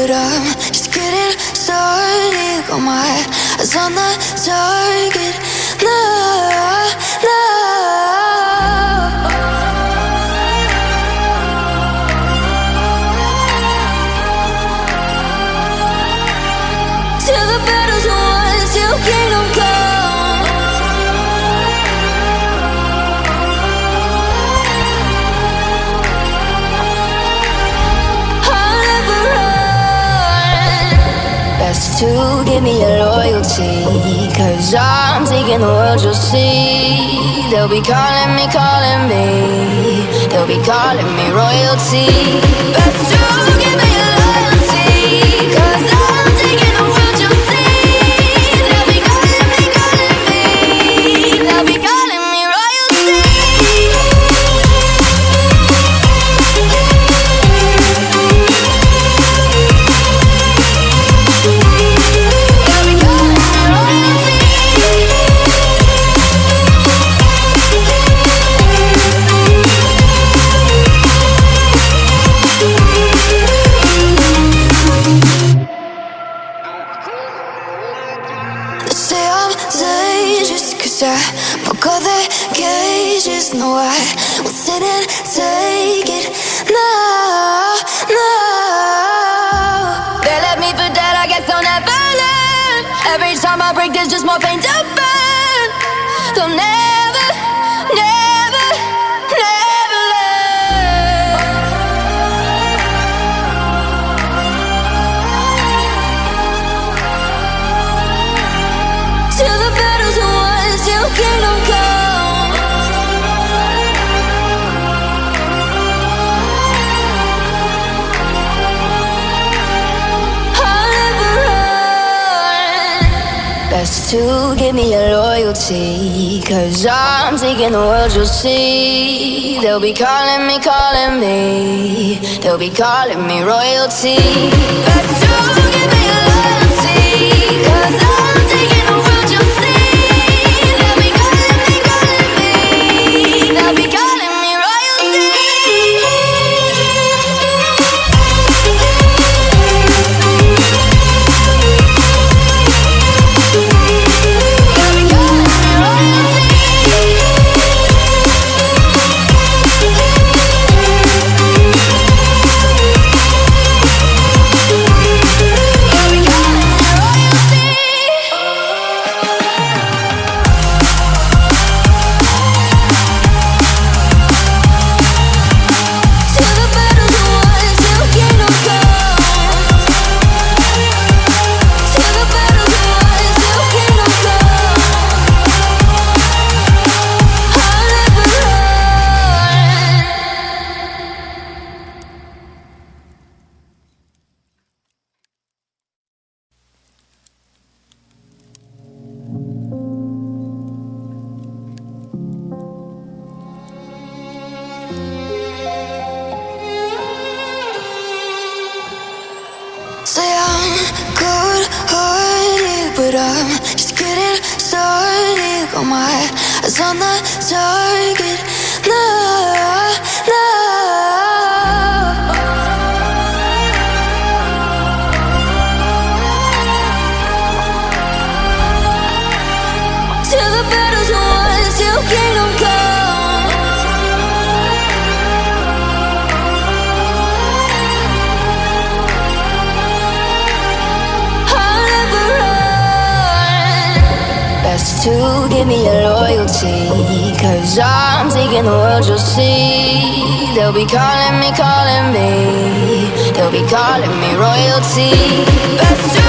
but I'm just getting started. Got my eyes on the target. No, no. Till the battle's won, till kingdom come. I'll never run. Best to give me your loyalty, 'cause I'm taking the world, you'll see. They'll be calling me, they'll be calling me royalty. Best to give me your loyalty, 'cause I'm taking the world, you'll see. They'll be calling me, they'll be calling me royalty. Say I'm dangerous, 'cause I broke all the cages. No, I won't sit and take it. No, no. They left me for dead, I guess I'll never learn. Every time I break, there's just more pain to burn. They'll never, never, never learn. Till the battle's won, till kingdom come. I'll never run. Best to give me your loyalty, 'cause I'm taking the world, you'll see. They'll be calling me, they'll be calling me royalty. Best to give me your loyalty, 'cause I'm taking the world, you'll see. They'll be calling me, they'll be calling me royalty. Say I'm good-hearted, but I'm just getting started. Got my eyes on the target. No, no. Till the battle's won, till kingdom come. I'll never run. Best to give me your loyalty, 'cause I'm taking the world, you'll see. They'll be calling me, they'll be calling me royalty. Best to